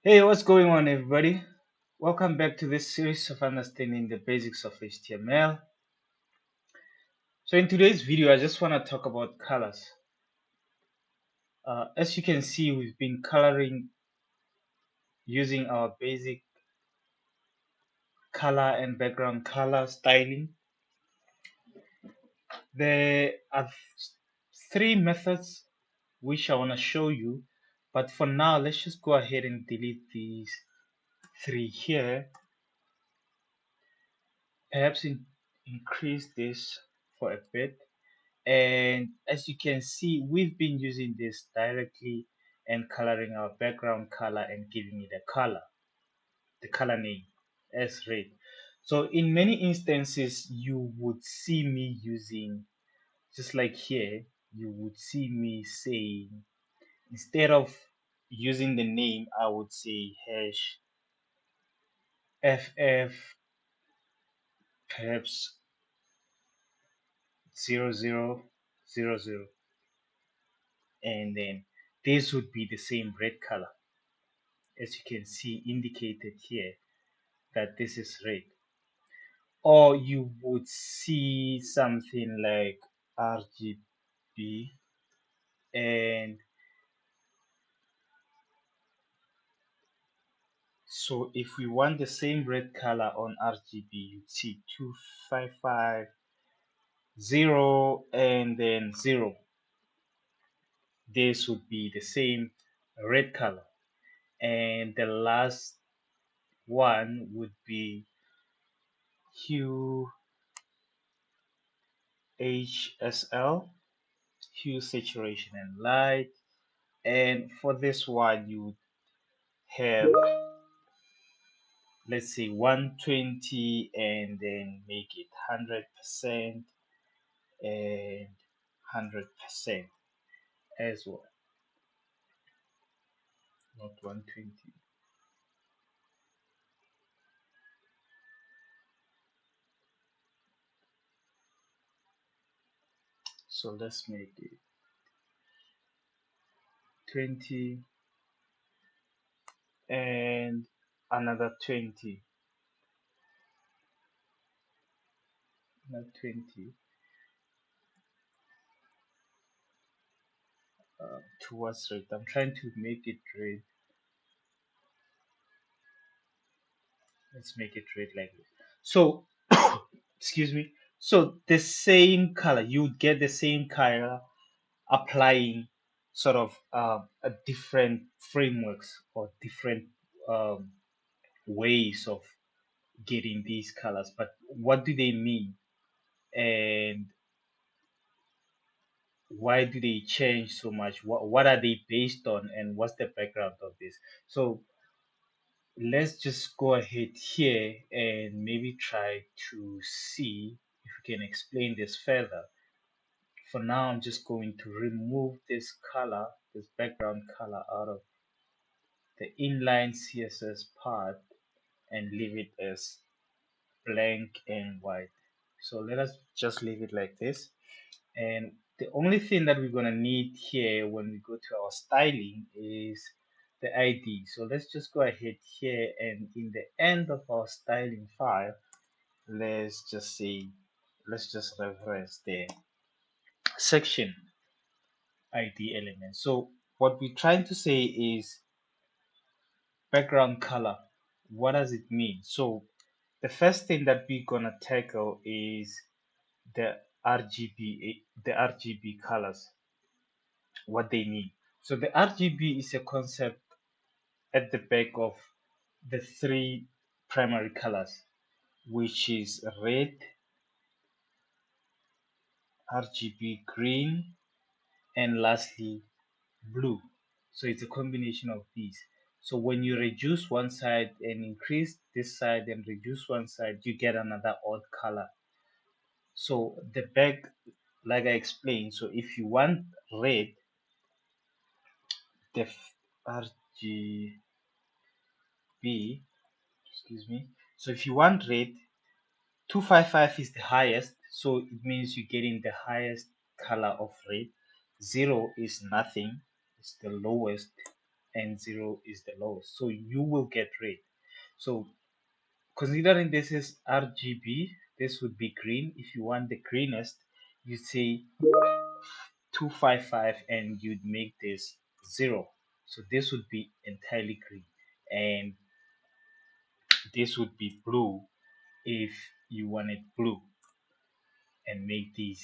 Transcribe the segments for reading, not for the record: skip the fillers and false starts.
Hey, what's going on, everybody? Welcome back to this series of understanding the basics of HTML. So, in today's video, I just want to talk about colors. As you can see, we've been coloring using our basic color and background color styling. There are three methods which I want to show you, but for now, let's just go ahead and delete these three here. Perhaps increase this for a bit. And as you can see, we've been using this directly and coloring our background color and giving it a color, the color name as red. So in many instances, you would see me using, just like here, you would see me saying, instead of using the name, I would say hash FF perhaps 0000, and then this would be the same red color, as you can see indicated here, that this is red. Or you would see something like RGB, and so if we want the same red color on RGB, you'd see 2550 and then 0. This would be the same red color. And the last one would be HSL, hue, saturation, and light. And for this one, you would have, let's say, 120 and then make it 100% and 100% as well, not 120. So let's make it 20 and another 20, not 20, towards red. I'm trying to make it red. Let's make it red like this. So excuse me. So the same color, you would get the same color applying sort of a different frameworks or different um, ways of getting these colors. But what do they mean, and why do they change so much? What are they based on, and what's the background of this? So let's just go ahead here and maybe try to see if we can explain this further. For now, I'm just going to remove this color, this background color, out of the inline CSS part and leave it as blank and white. So let us just leave it like this. And the only thing that we're going to need here when we go to our styling is the ID. So let's just go ahead here, and in the end of our styling file, let's just say, let's just reference the section ID element. So what we're trying to say is background color. What does it mean? So the first thing that we're gonna tackle is the RGB colors, what they mean. So the RGB is a concept at the back of the three primary colors, which is red, RGB green, and lastly blue. So it's a combination of these. So when you reduce one side and increase this side and reduce one side, you get another odd color. So the back, like I explained, so if you want red, the RGB, excuse me. So if you want red, 255 is the highest, so it means you're getting the highest color of red. 0 is nothing, it's the lowest. and 0 is the lowest. So you will get red. So considering this is RGB, this would be green. If you want the greenest, you say 255 and you'd make this 0. So this would be entirely green. And this would be blue if you wanted blue and make this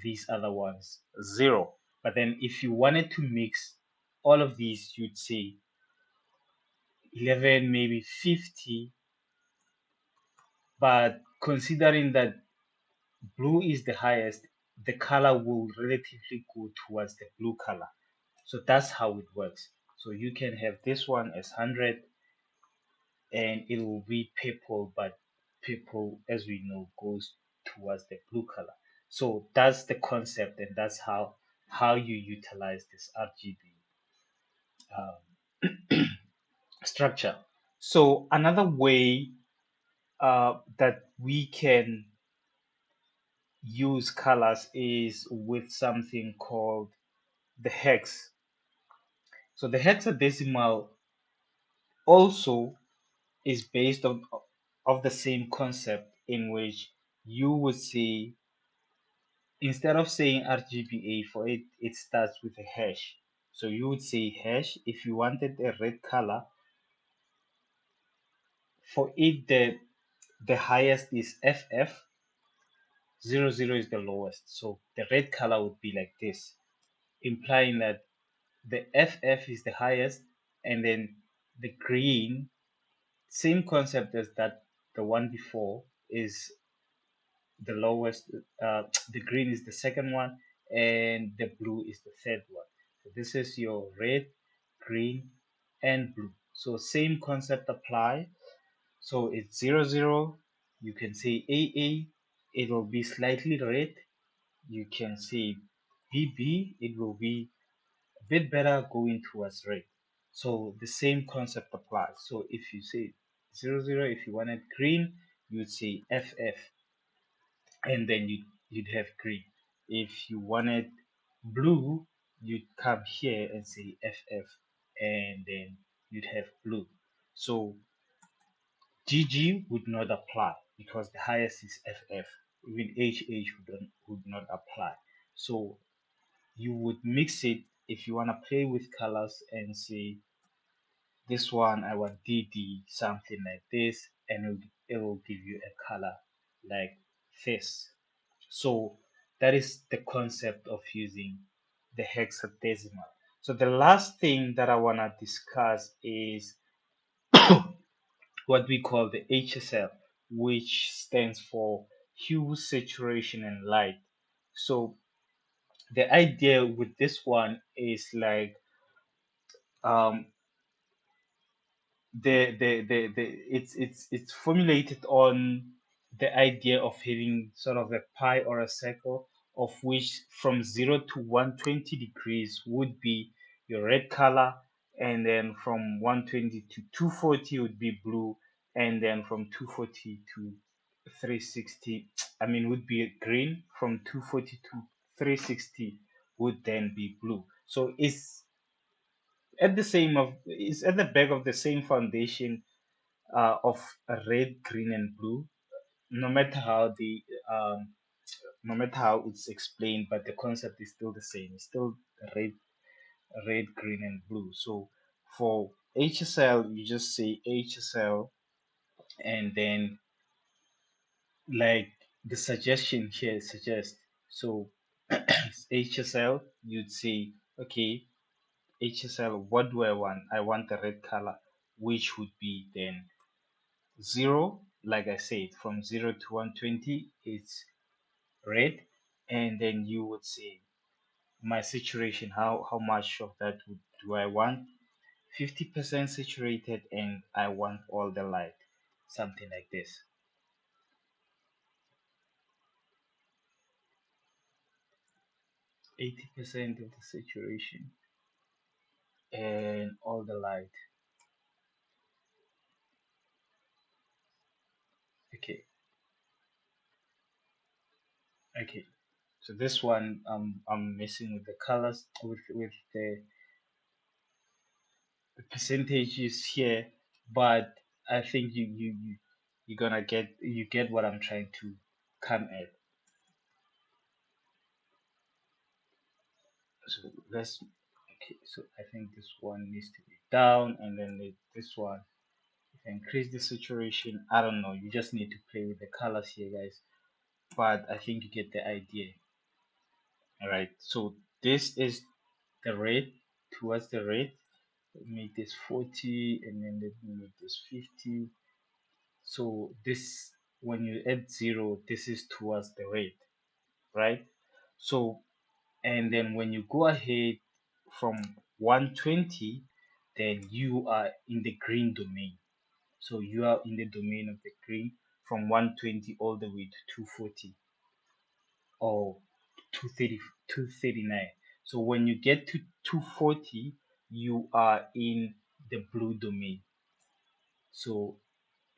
these other ones 0. But then if you wanted to mix all of these, you'd say 11, maybe 50. But considering that blue is the highest, the color will relatively go towards the blue color. So that's how it works. So you can have this one as 100 and it will be purple, but purple, as we know, goes towards the blue color. So that's the concept, and that's how you utilize this RGB structure. So another way that we can use colors is with something called the hex. So the hexadecimal also is based on of the same concept, in which you would say, instead of saying RGBA for it, it starts with a hash. So you would say hash. If you wanted a red color, for it the highest is FF, 00 is the lowest. So the red color would be like this, implying that the FF is the highest, and then the green, same concept as that, the one before, is the lowest. The green is the second one, and the blue is the third one. So this is your red, green, and blue. So same concept apply. So it's 00. You can say AA, it will be slightly red. You can say BB, it will be a bit better going towards red. So the same concept applies. So if you say 00, if you wanted green, you would say FF, and then you'd have green. If you wanted blue, you'd come here and say FF, and then you'd have blue. So GG would not apply because the highest is FF. Even HH would not apply. So you would mix it if you want to play with colors and say this one I want DD, something like this, and it will give you a color like this. So that is the concept of using the hexadecimal. So the last thing that I want to discuss is what we call the HSL, which stands for hue, saturation, and light. So the idea with this one is like um, it's formulated on the idea of having sort of a pie or a circle, of which from 0 to 120 degrees would be your red color, and then from 120 to 240 would be blue, and then from 240 to 360, I mean, would be green. From 240 to 360 would then be blue. So it's at the back of the same foundation of a red, green, and blue. No matter how the no matter how it's explained, but the concept is still the same. It's still red, green, and blue. So for HSL, you just say HSL, and then like the suggestion here suggests. So HSL, you'd say, okay, HSL, what do I want? I want the red color, which would be then 0. Like I said, from 0 to 120, it's red. And then you would say my saturation, how much of that do I want? 50% saturated, and I want all the light, something like this. 80% of the saturation and all the light. Okay, okay. So this one, I'm messing with the colors, with the percentages here, but I think you're gonna get what I'm trying to come at. So let's okay. So I think this one needs to be down, and then this one. If I increase the saturation, I don't know. You just need to play with the colors here, guys. But I think you get the idea. All right. So this is the red towards the red. Make this 40, and then let me make this 50. So this, when you add 0, this is towards the red, right? So, and then when you go ahead from 120, then you are in the green domain. So you are in the domain of the green from 120 all the way to 240 or 230, 239. So when you get to 240, you are in the blue domain. So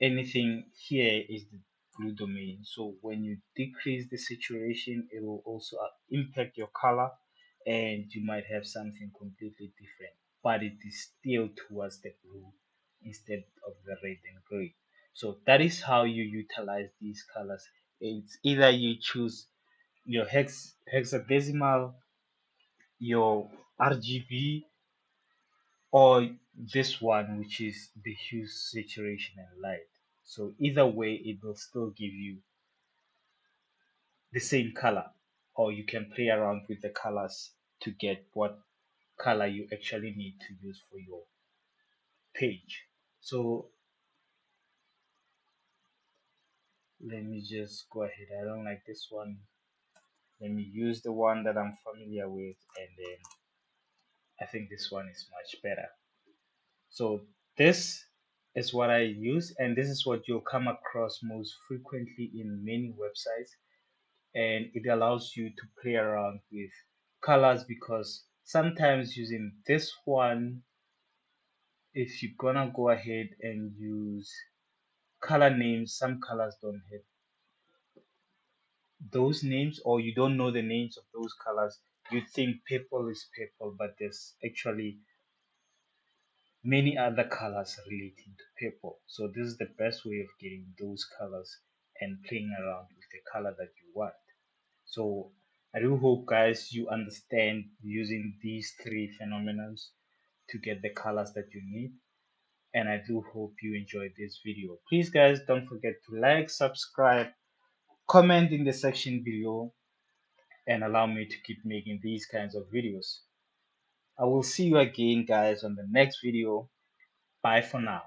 anything here is the blue domain. So when you decrease the saturation, it will also impact your color, and you might have something completely different, but it is still towards the blue instead of the red and gray. So that is how you utilize these colors. It's either you choose your hexadecimal, your RGB, or this one, which is the hue, saturation, and light. So either way, it will still give you the same color, or you can play around with the colors to get what color you actually need to use for your page. So let me just go ahead. I don't like this one. Let me use the one that I'm familiar with, and then I think this one is much better. So this is what I use, and this is what you'll come across most frequently in many websites, and it allows you to play around with colors, because sometimes using this one, if you're gonna go ahead and use color names, some colors don't have those names, or you don't know the names of those colors. You think purple is purple, but there's actually many other colors relating to purple. So this is the best way of getting those colors and playing around with the color that you want. So I do hope, guys, you understand using these three phenomenons to get the colors that you need. And I do hope you enjoyed this video. Please, guys, don't forget to like, subscribe, comment in the section below, and allow me to keep making these kinds of videos. I will see you again, guys, on the next video. Bye for now.